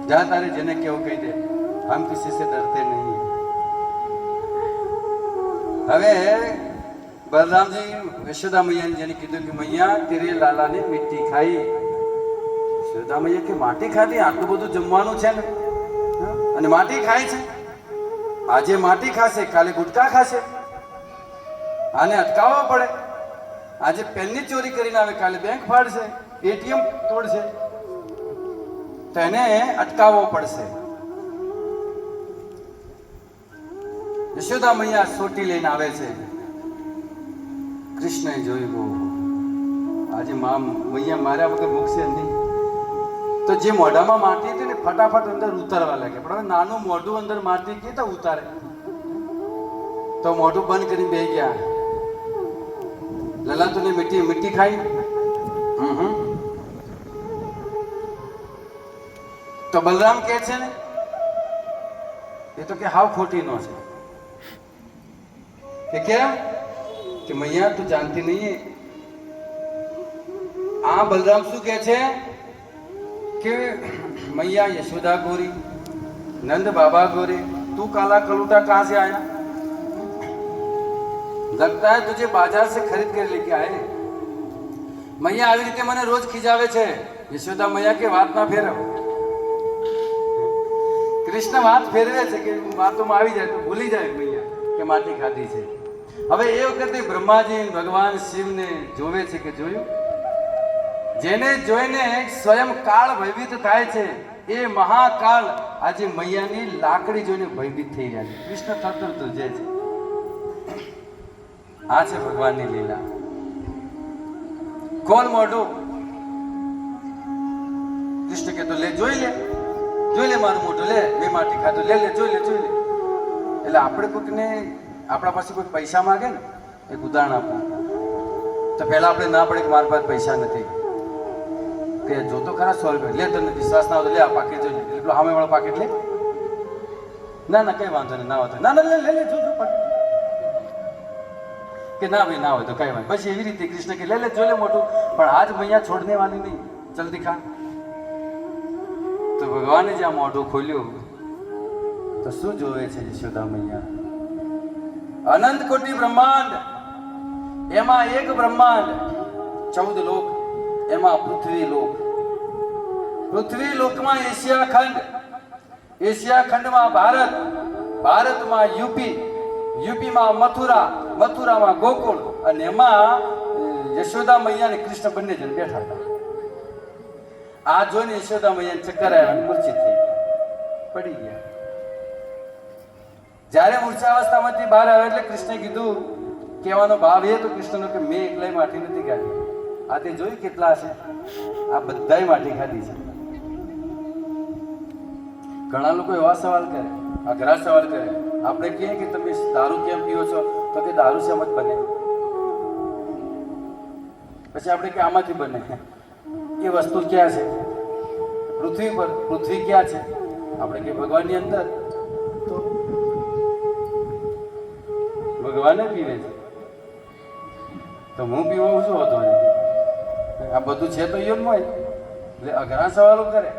જા તારે જેને કેવું કહી દે, हम किसी से डरते नहीं। હવે બલરામજી યશોદા મૈયાને જેને કીધું કે મૈયા તેરે લાલાને મીઠી ખાઈ, યશોદા મૈયા કે માટી ખાધી? આટલું બધું જમવાનું છે ને, અને માટી ખાય છે? આજે માટી ખાશે, કાલે ગુટકા ખાશે, આને અટકાવવા પડે। આજે પેનની ચોરી કરીને આવે, કાલે બેંક ફાડશે, એટીએમ તોડશે, તો એને અટકાવવો પડશે। યશોદા મૈયા સોટી લઈને આવે છે। કૃષ્ણએ જોયું, આજે મૈયા માર્યા વગર મૂકશે નહીં, તો જે મોઢામાં માટી હતી ને ફટાફટ અંદર ઉતારવા લાગે। પણ હવે નાનું મોઢું અંદર માટી કે તો ઉતારે, તો મોઢું બંધ કરીને બેસી ગયા। લલા તુને મીઠી મીઠી ખાઈ? તો બલરામ કે છે ને, એ તો કે હાવ ખોટી નો છે કે કેમ કે મૈયા તું જાણતી નહીં। આ બલરામ શું કે છે કે मैया यशोदा गोरी, नंद बाबा गोरे, तू काला कलूटा कहाँ से आया? लगता है तुझे बाजार से खरीद कर लेके आए। मैया આવી રીતે મને રોજ ખીજાવે છે। યશોદા મૈયા કે વાત ના ફેરવ। કૃષ્ણ વાત ફેરવે છે કે વાતોમાં આવી જાય તો ભૂલી જાય મૈયા કે માટી ખાધી છે। હવે એ વખતે બ્રહ્માજી ભગવાન શિવને જોવે છે કે જોયું, જેને જોઈને સ્વયં કાળ ભયભીત થાય છે, એ મહાકાળ આજે મૈયાની લાકડી જોઈને ભયભીત થઈ રહ્યા છે। કૃષ્ણ થતું ધ્રુજે છે। આ છે ભગવાનની લીલા। કોણ મોઢું? કૃષ્ણ કે તો લે, જોઈ લે મારું મોઢું, લે મેં માટી ખાધું, લે જોઈ લે। એટલે આપણે કોઈકને આપણા પાસે કોઈ પૈસા માંગે ને, એક ઉદાહરણ આપો તો પહેલા આપણે ના પડે કે મારી પાસે પૈસા નથી, કે જોતો ખરા 100 રૂપિયા, લે તને વિશ્વાસ ના હોય તો લે આ પાકીટ જોઈ લે, એટલું સામે વાળો પાકીટ લે, ના કઈ વાંધો નહીં, ના હોય તો ના લે જો કે ના ભાઈ ના હોય તો કઈ વાંધો। બસ એવી રીતે કૃષ્ણ કે લે જો લે મોટું, પણ આજ મૈયા છોડને વાલી નહીં, જલ્દી ખા। તો ભગવાને જ્યાં મોઢું ખોલ્યું તો શું જોવે છે યશોદા મૈયા? અનંત કોટી બ્રહ્માંડ, એમાં એક બ્રહ્માંડ 14 લોક, એમાં પૃથ્વી લોક। પૃથ્વી લોકમાં એશિયા ખંડ, એશિયા ખંડમાં ભારત, ભારતમાં યુપી, યુપીમાં મથુરા, મથુરામાં ગોકુળ, અને એમાં યશોદા મૈયા અને કૃષ્ણ બંને જણ બેઠા હતા। આ જોઈને યશોદા મૈયા ચક્કર આવ્યા, મૂર્છિત થઈ ગયા, પડી ગયા। જ્યારે મૂર્છાવસ્થામાંથી બહાર આવે એટલે કૃષ્ણે કીધું, કહેવાનો ભાવ એ તો કૃષ્ણનો કે મેં એકલાય માટી નથી ખાધી, આ તે જોઈ કેટલા છે, આ બધાય માટી ખાધી છે। ઘણા લોકો એવા સવાલ કરે, અઘરા સવાલ કરે। આપણે કહીએ કે તમે દારૂ કેમ પીઓ છો, તો કે દારૂ શેમ જ બને? પછી આપણે કે આમાંથી બને। એ વસ્તુ ક્યાં છે? પૃથ્વી પર। પૃથ્વી ક્યાં છે? આપણે કે ભગવાનની અંદર। તો ભગવાને પીવે છે, તો હું પીવું શું હતો? આ બધું છે તો યોગમાં જ, એટલે અઘરા સવાલો કરે,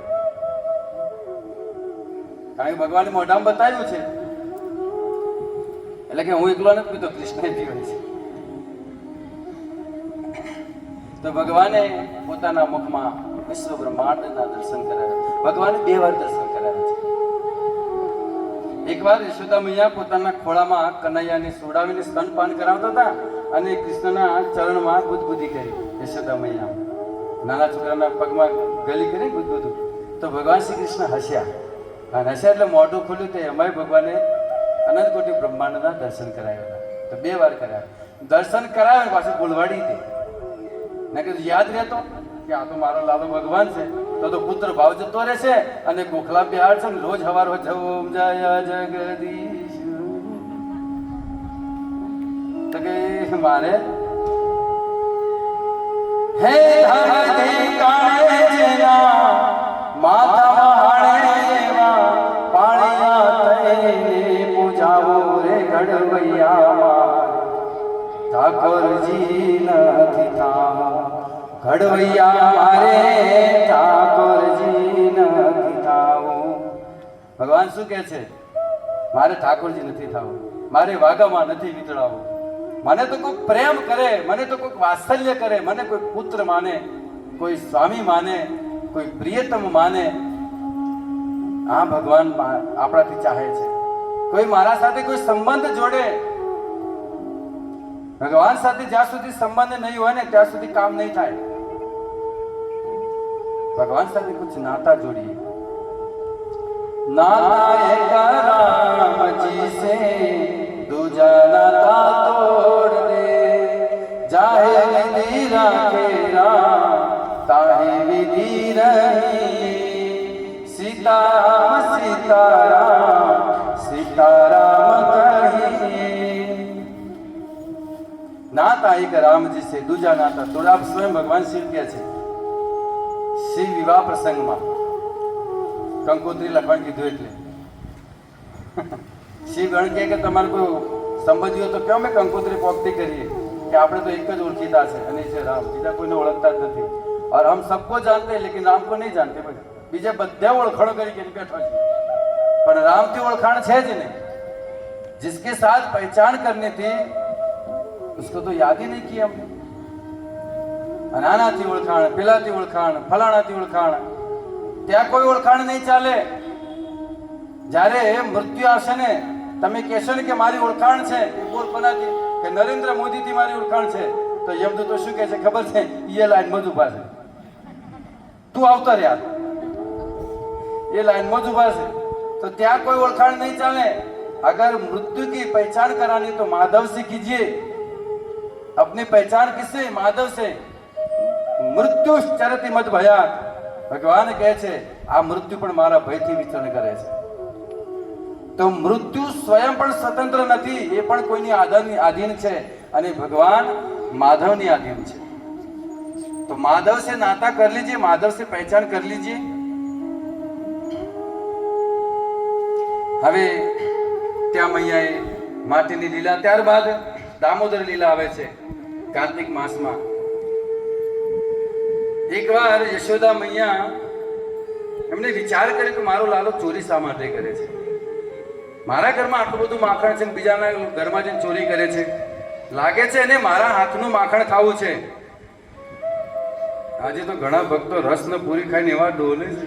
કારણ કે ભગવાને મોઢામાં બતાવ્યું છે, એટલે કે હું એકલો નથી પીતો, કૃષ્ણ પીવે છે। તો ભગવાને પોતાના મુખમાં વિશ્વ બ્રહ્માંડના દર્શન કરાવ્યા। ભગવાને 2 વાર દર્શન કરાવ્યા છે। એકવાર યશોદા મૈયા પોતાના ખોળામાં કનૈયાને સુડાવીને સ્તનપાન કરાવતા હતા, અને કૃષ્ણના ચરણમાં ગુદગુદી કરી યશોદા મૈયા, નાના છોકરાના પગમાં ગલી કરી ગુદગુદું। તો ભગવાન શ્રી કૃષ્ણ હસ્યા, અને હસ્યા એટલે મોઢું ખોલ્યું, તો એમાંય ભગવાને અનંત કોટી બ્રહ્માંડના દર્શન કરાવ્યા હતા। તો 2 વાર કરાવ્યા। દર્શન કરાવે પાછું બોલવાડી દે, ના કીધું યાદ રહેતો કે આ તો મારો લાલો ભગવાન છે, તો પુત્ર ભાવ જતો રહેશે, અને ગોખલા બિહાર છે ને રોજ હવાર ઓમ જય જગદીશ, તો કે મારે હે ધરતી કાણે જેના માતા મહાણે એવા પાણીયા તઈને પૂજાવો રે ઘડવૈયા, ઠાકોરજી નથી થામો ઘડવૈયા મારે, ઠાકોરજી નથી થામો। ભગવાન શું કહે છે? મારે ઠાકોરજી નથી થવું, મારે વાઘામાં નથી વીતળાવું. મને તો કોઈ પ્રેમ કરે, મને તો કોઈ વાત્સલ્ય કરે, મને કોઈ પુત્ર માને, કોઈ સ્વામી માને, કોઈ પ્રિયતમ માને. આ ભગવાન આપણાથી ચાહે છે. કોઈ મારા સાથે કોઈ સંબંધ જોડે. ભગવાન સાથે જ્યાં સુધી સંબંધ નહીં હોય ને ત્યાં સુધી કામ નહીં થાય. भगवान સાથે कुछ नाता जोड़िए. नाता एक राम जी से दूजा नाता तोड़ दे, जाहे विधि राखे राम ताहे विधि रही. सीताराम सीताराम सीताराम कहिए. नाता एक राम जी से दूजा नाता तोड़. आप स्वयं भगवान शिव क्या है? શિવ વિવાહ પ્રસંગમાં કંકોત્રી લખવાનું કીધું એટલે શિવ ગણ કે તમારે કોઈ સંબંધી હોય તો કેમ મેં કંકોત્રી પોકતી કરીએ કે આપણે તો એક જ ઓળખીતા છે અને છે રામ, બીજા કોઈને ઓળખતા જ નથી. और हम सबको जानते हैं लेकिन राम को नहीं जानते. બીજા બધા ઓળખાણો કરી કે બેઠો છે પણ રામથી ઓળખાણ છે જ નહીં. जिसके साथ पहचान करनी थी उसको तो याद ही नहीं किया हमने. નાનાથી ઓળખાણ, પેલાથી ઓળખાણ, ફલાણાથી ઓળખાણ, ત્યાં કોઈ ઓળખાણ નહીં ચાલે. જ્યારે મૃત્યુ આવશે ને તમે કહેશો ને કે મારી ઓળખાણ છે એ બોલ કોનાથી કે નરેન્દ્ર મોદીથી મારી ઓળખાણ છે તો યમદૂતો શું કહે છે ખબર છે? એ લાઈનમાં જ ઉભા છે, તું આવતો યાર, એ લાઈનમાં જ ઉભા છે. તો ત્યાં કોઈ ઓળખાણ નહીં ચાલે. अगर मृत्यु की पहचान करानी तो माधव से कीजिए. अपनी पहचान किससे? माधव से. मृत्यु चरति मत भयात. भगवान કહે છે આ મૃત્યુ પણ મારા ભયથી વિચરણ કરે છે. તો મૃત્યુ સ્વયં પણ સ્વતંત્ર નથી, એ પણ કોઈની આધીન છે અને ભગવાન માધવની આધીન છે. તો माधव से नाता कर लीजिए, माधव से पहचान कर लीजिए. હવે ત્યાં મૈયાએ માટીની લીલા, ત્યારબાદ દામોદર લીલા આવે છે કાર્તિક માસમાં. એકવાર યશોદા મૈયા એમને વિચાર કર્યો કે મારો લાલો ચોરી શા માટે કરે છે? મારા ઘરમાં આટલું બધું માખણ છે, બીજાના ઘરમાં જઈને ચોરી કરે છે. લાગે છે એને મારા હાથનું માખણ ખાવું છે. આજે તો ઘણા ભક્તો રસ ને પૂરી ખાઈને એવા ડોલે છે,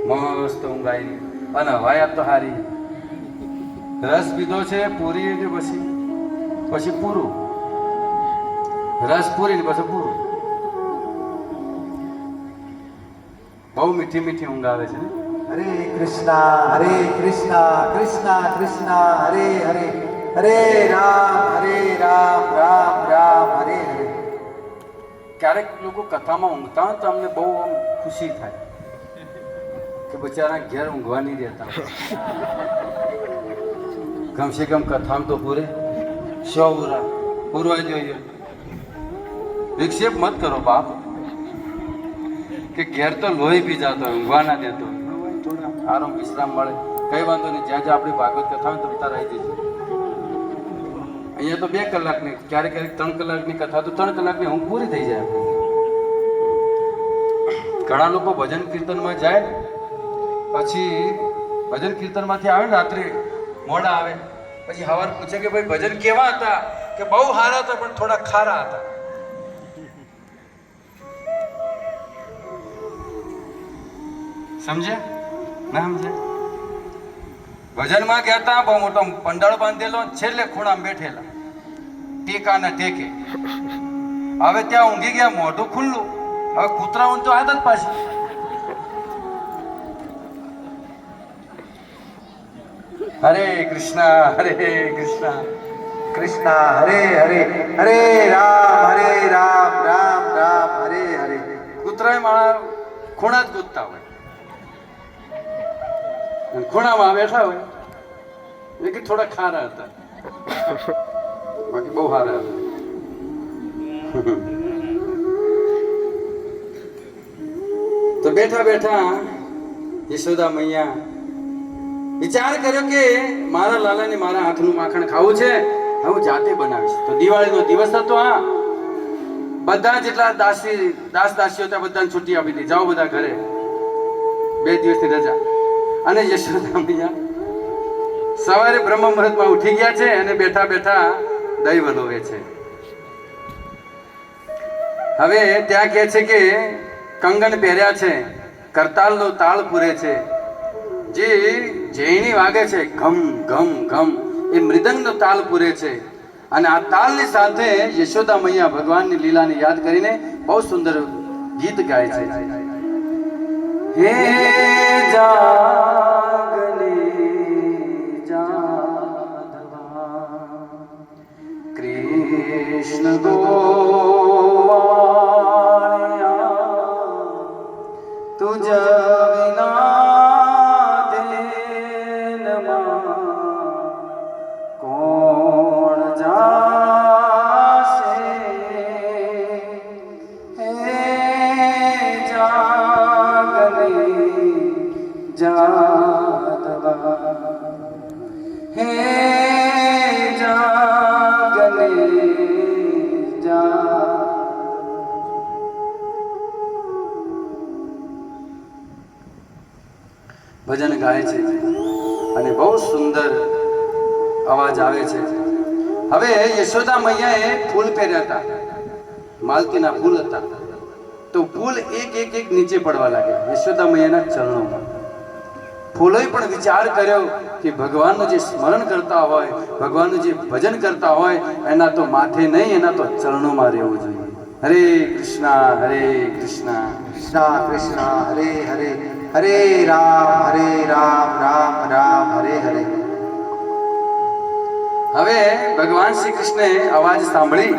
મસ્ત ઊંઘાઈ અને હવાયાત તો હારી. રસ પીધો છે પૂરી ને પછી પૂરું, રસ પૂરી ને પછી પૂરું. બહુ મીઠી મીઠી ઊંઘ આવે છે. હરે કૃષ્ણ કૃષ્ણ કૃષ્ણ હરે હરે, હરે રામ રામ રામ હરે હરે. ક્યારેક લોકો કથામાં ઊંઘતા હોય તો અમને બહુ ખુશી થાય કે બચારા ઘેર ઊંઘવા નહીં રહેતા. કમસે કમ કથામાં તો પૂરે પૂરવા જોઈએ. વિક્ષેપ મત કરો બાપ કે ઘેર તો લોહી પી જતો ઊંઘવા ના દેતો. થોડા આરામ વિશ્રામ મળે, કઈ વાંધો નહીં. જ્યાં જ્યાં આપણી ભાગવત કથા હોય તો વિચાર આવી જશે. અહીંયા તો 2 કલાકની, ક્યારેક 3 કલાકની કથા તો 3 કલાકની ઊંઘ પૂરી થઈ જાય. ઘણા લોકો ભજન કીર્તનમાં જાય, પછી ભજન કીર્તનમાંથી આવે ને રાત્રે મોડા આવે, પછી સવાર પૂછે કે ભાઈ ભજન કેવા હતા? કે બહુ સારા હતા પણ થોડા ખારા હતા. સમજ્યા ના સમજ્યા? ભજનમાં ગયા હતા, બહુ મોટો પંડાળ બાંધેલો, છેલ્લે ખૂણામાં બેઠેલા ટેકા ના ટેકે. હવે ત્યાં ઊંઘી ગયા, મોઢું ખુલ્લું. હવે કૂતરાઓને તો આદત પાછી. હરે કૃષ્ણ કૃષ્ણ હરે હરે, હરે રામ રામ રામ હરે હરે. કૂતરા મારા ખૂણા જ ગોતતા હોય, ખૂણામાં બેઠા હોય. એ કે થોડા ખારા હતા, બાકી બહુ સારા હતા. તો બેઠા બેઠા યશોદા મૈયા વિચાર કર્યો કે મારા લાલાને મારા હાથનું માખણ ખાવું છે, હું જાતે બનાવીશ. તો દિવાળીનો દિવસ હતો. હા, બધા જેટલા દાસ દાસીઓ હતા બધાને છુટ્ટી આપી દીધી, જાઓ બધા ઘરે. 2 દિવસની રજા. અને યશોદા મૈયા સવારે બ્રહ્મ મુહૂર્તમાં ઉઠી ગયા છે અને બેઠા બેઠા દહીં વલોવે છે. હવે ત્યાં કહે છે કે કંગન પહેર્યા છે, કરતાલનો તાળ પૂરે છે, જે ઝેણી વાગે છે ઘમ ઘમ ઘમ, એ મૃદંગનો તાલ પૂરે છે. અને આ તાલની સાથે યશોદા મૈયા ભગવાનની લીલાને યાદ કરીને બહુ સુંદર ગીત ગાય છે. હે જાગને જાધવા કૃષ્ણ ગોવાળિયા તુજ વિના દેનમાં કોણ જાશે. હે જાગને જાધવા, હે જાગને જાધવા. ભજન ગાય છે અને બહુ સુંદર અવાજ આવે છે. હવે યશોદા મૈયાએ ફૂલ પહેર્યા હતા, માલતીના ફૂલ હતા, તો ફૂલ એક એક એક નીચે પડવા લાગ્યા યશોદા મૈયાના ચરણોમાં. ફૂલોએ પણ વિચાર કર્યો કે ભગવાનનું જે સ્મરણ કરતા હોય, ભગવાનનું જે ભજન કરતા હોય, એના તો માથે નહીં, એના તો ચરણોમાં રહેવું જોઈએ. હરે કૃષ્ણ હરે કૃષ્ણ કૃષ્ણ કૃષ્ણ હરે હરે, હરે રામ રામ રામ હરે હરે. હવે ભગવાન શ્રી કૃષ્ણે અવાજ સાંભળી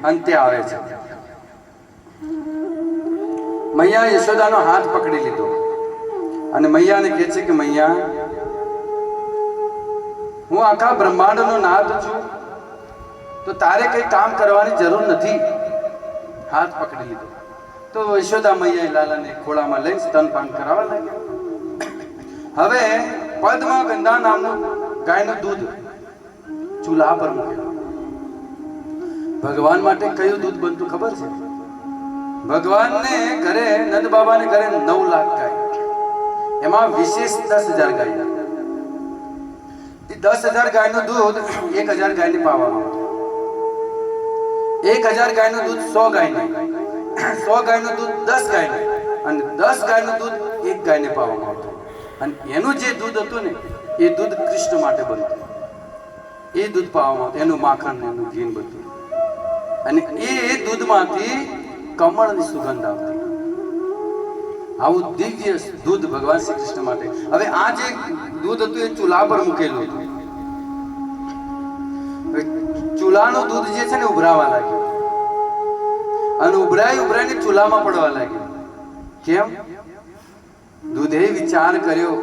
અંતે આવે છે. મૈયા યશોદાનો હાથ પકડી લીધો અને મૈયાને કહે છે કે મૈયા, હું આખા બ્રહ્માંડનો નાથ છું, તો તારે કઈ કામ કરવાની જરૂર નથી. હાથ પકડી લીધો તો યશોદા મૈયાએ લાલાને ખોળામાં લઈ સ્તનપાન કરાવવા લાગ્યા. હવે પદ્મા ગંધા નામનું ગાયનું દૂધ ચૂલા પર મૂકેલું. ભગવાન માટે કયું દૂધ બનતું ખબર છે? ભગવાનને ઘરે, નંદ બાબાને ઘરે 9 લાખ ગાય, એમાં વિશેષ 10,000 ગાય. એ 10,000 ગાયનું દૂધ 1,000 ગાયને પાવામાં આવતું. 1,000 ગાયનું દૂધ 100 ગાયને, 100 ગાયનું દૂધ 10 ગાયને, અને 10 ગાયનું દૂધ 1 ગાયને પાવામાં આવતું. અને એનું જે દૂધ હતું ને, એ દૂધ કૃષ્ણ માટે બનતું. એ દૂધ પાવામાં આવતું, એનું માખણ, એનું ઘી બધું. અને એ દૂધમાંથી કમળની સુગંધ આવતી. આવું દિવ્ય દૂધ ભગવાન શ્રી કૃષ્ણ માટે. હવે આ જે દૂધ હતું એ ચૂલા પર મૂકેલું હતું. ચૂલાનું દૂધ જે છે ને ઉભરાવા લાગ્યું, અને ઉભરાઈને ચૂલામાં પડવા લાગ્યું. કેમ? દૂધે વિચાર કર્યો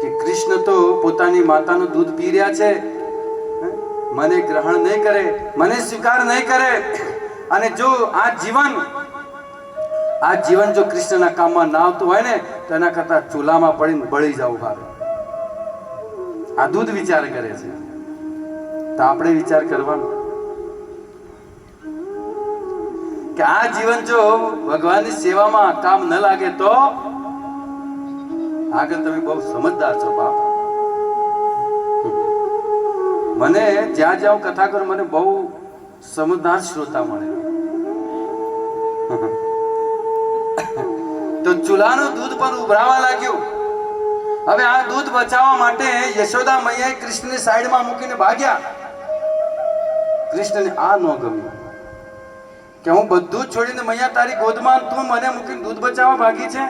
કે કૃષ્ણ તો પોતાની માતાનું દૂધ પી રહ્યા છે, મને ગ્રહણ નહીં કરે, મને સ્વીકાર નહીં કરે, અને જો આ જીવન જો કૃષ્ણના કામમાં ના આવતું હોય ને, તો એના કરતા ચૂલામાં પડીને બળી જવું સારું. આ દૂધ વિચાર કરે છે. તો આપણે વિચાર કરવાનો કે આ જીવન જો ભગવાનની સેવામાં કામ ન લાગે તો આગળ તમે બહુ સમજદાર છો બાપ. મને જ્યાં જ્યાં કથા કરું, મને બહુ સમજદાર શ્રોતા મળે. તો ચૂલાનું દૂધ પણ ઉભરાવા લાગ્યું. હવે આ દૂધ બચાવવા માટે યશોદા મૈયાએ કૃષ્ણને સાઈડમાં મૂકીને ભાગ્યા. કૃષ્ણને આ ન ગમ્યું કે હું બધું છોડીને મૈયા તારી ગોદમાં, તું મને મૂકીને દૂધ બચાવવા ભાગી છે.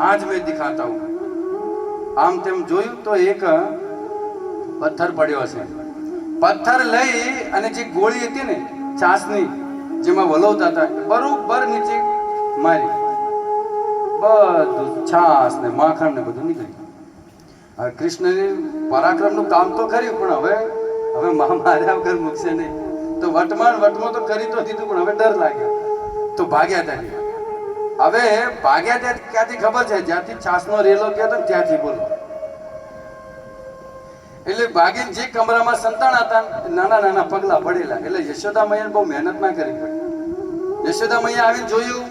આજ મેં દિખાતા હું. આમ તેમ જોયું તો એક પથ્થર પડ્યો છે. પથ્થર લઈ અને જે ગોળી હતી ને છાસની, જેમાં વલોવતા હતા, બરોબર નીચે મારી. બધું છાસ ને માખણ ને બધું નીકળ્યું. હવે કૃષ્ણને પરાક્રમનું કામ તો કર્યું, પણ હવે માર્યા વગર મૂકશે નહીં. તો વટમાં તો કરી તો દીધું, પણ હવે ડર લાગ્યો તો ભાગ્યા ત્યાંથી. હવે ભાગ્યા ત્યાં ક્યાંથી ખબર છે? જ્યાંથી છાસનો રેલો ગયો હતો ને ત્યાંથી. બોલો. એટલે ભાગીને જે કમરામાં સંતાન હતા, નાના નાના પગલા પડેલા. એટલે યશોદા મૈયાને બહુ મહેનત ના કરવી પડી. યશોદા મૈયા આવીને જોયું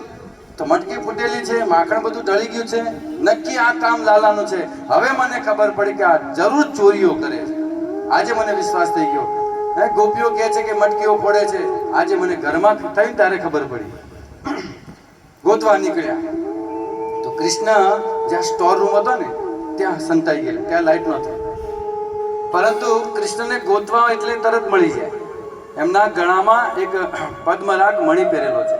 તો મટકી ફૂટેલી છે, માખણ બધું ઢળી ગયું છે, નક્કી આ કામ લાલાનું છે. હવે મને ખબર પડી કે આ જરૂર ચોરીઓ કરે છે. આજે મને વિશ્વાસ થઈ ગયો. હે, ગોપીઓ કહે છે કે મટકીઓ ફોડે છે. આજે મને ઘરમાં થઈને ત્યારે ખબર પડી. ગોતવા નીકળ્યા તો કૃષ્ણ જ્યાં સ્ટોર રૂમ હતો ને ત્યાં સંતાઈ ગયા. ત્યાં લાઈટ નહોતી, પરંતુ કૃષ્ણને ગોતવા એટલે તરત મળી જાય. એમના ગળામાં એક પદ્મરાગ મણિ પહેરેલો છે.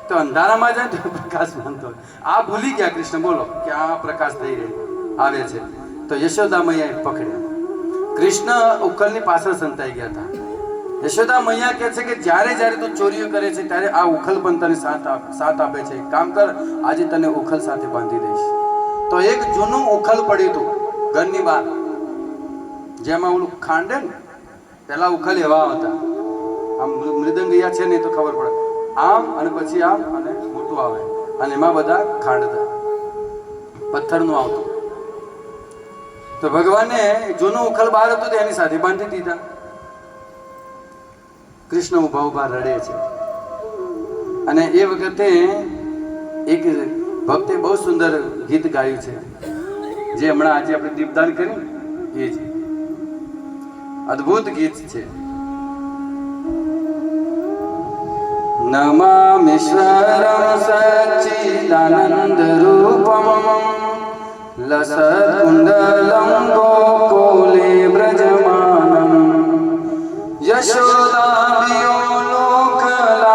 તો અંધારામાં જાય તો પ્રકાશ માનતો હોય. આ ભૂલી ગયા કૃષ્ણ, બોલો કે આ પ્રકાશ થઈ રહ્યો આવે છે. તો યશોદા મૈયાએ પકડ્યા. કૃષ્ણ ઉખલની પાછળ સંતાઈ ગયા હતા. યશોદા મૈયા કહે છે કે જ્યારે જ્યારે તું ચોરીઓ કરે છે ત્યારે આ ઉખલ પણ તને સાથ આપે છે. કામ કર, આજે તને ઉખલ સાથે બાંધી દઈશ. તો એક જૂનું ઉખલ પડ્યું હતું ઘરની બહાર, જેમાં ઓલું ખાંડે ને, પેલા ઉખલ એવા હતા, આમ મૃદંગિયા છે ને તો ખબર પડે, આમ અને પછી આમ અને મોટું આવે, અને એમાં બધા ખાંડતા પથ્થરનું આવતું. તો ભગવાને જૂનું ઉખલ બહાર હતું તો એની સાથે બાંધી દીધા. કૃષ્ણ ઉભા ઉભા રડે છે. અને એ વખતે એક ભક્તે બહુ સુંદર ગીત ગાયું છે, જે હમણાં આજે આપણે દીપદાન કર્યું એ જ અદ્ભુત ગીત છે. નમામીશ્વરં સચ્ચિદાનંદ રૂપમ લસત્કુંડલં ગોકુલે વ્રજમાનં યશોદાભિયો લોકલાદવમાનં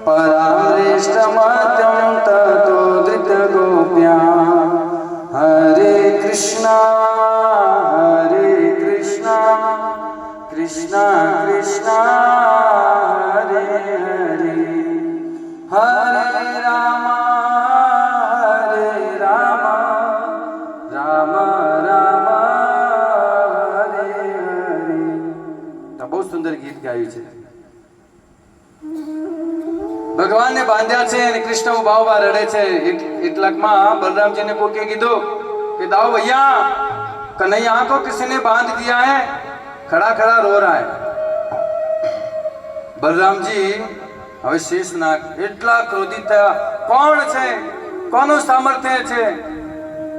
પરામૃષ્ટમત્યં તતો ધૃતગોપ્યા. હરે કૃષ્ણ કૃષ્ણ કૃષ્ણ હરે હરે, હરે રામ રામ રામ હરે હરે. તો બહુ સુંદર ગીત ગાયું છે. ભગવાનને બાંધ્યા છે અને કૃષ્ણ ઉભા ઉભા રડે છે. એટલાકમાં બલરામજીને કોકે કીધું कि दाओ भैया, कन्हैया को किसी ने बांध दिया है, खड़ा खड़ा रो रहा है. बलरामजी હવે શેષનાગ એટલા ક્રોધિત થયા. કોણ છે, કોનું સામર્થ્ય છે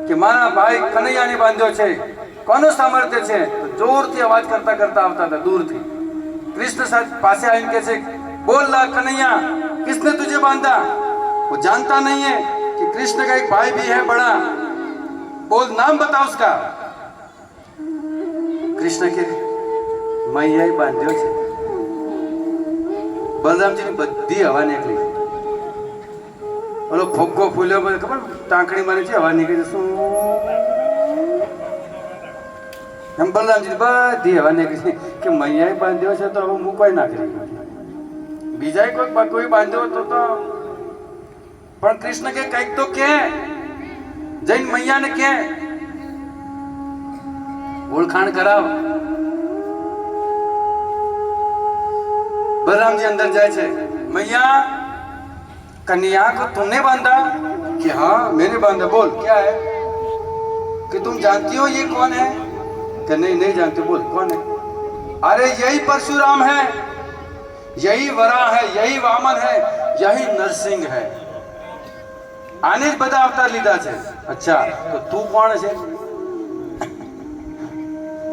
કે મારા ભાઈ કનૈયાને બાંધ્યો છે? કોનું સામર્થ્ય છે? તો જોરથી અવાજ કરતા કરતા આવતા હતા દૂરથી. कृष्ण पासे आइन के से बोल ला कन्हैया, किसने तुझे बांधा? वो जानता नहीं है कि कृष्ण का एक भाई भी है बड़ा, बोल नाम बता उसका. कृष्ण के मैया बांध्यो છે. बलरामजी ની બધી હવા નીકળી. ઓલો ફોક્કો ફૂલ્યો ખબર, ટાંકણી મારી છે, હવા નીકળી શું એમ બલરામજી બધી હવા નીકળી કે મૈયા બાંધ્યો છે તો હવે મૂકવાય નાખી. બીજા કોઈ બાંધ્યો તો પણ કૃષ્ણ કે કંઈક તો કે જઈને મૈયાને કે ઓળખાણ કરાવ. बलराम जी अंदर जाए छे. मैया, कन्या को तुमने बांधा? कि हाँ मैंने बांधा. बोल क्या है? कि तुम जानती हो ये कौन है? कि नहीं नहीं जानते. बोल कौन है? अरे यही परशुराम है, यही वरा है, यही वामन है, यही नरसिंह है. आने જ બધા અવતાર લીધા છે. અચ્છા તો તું કોણ છે?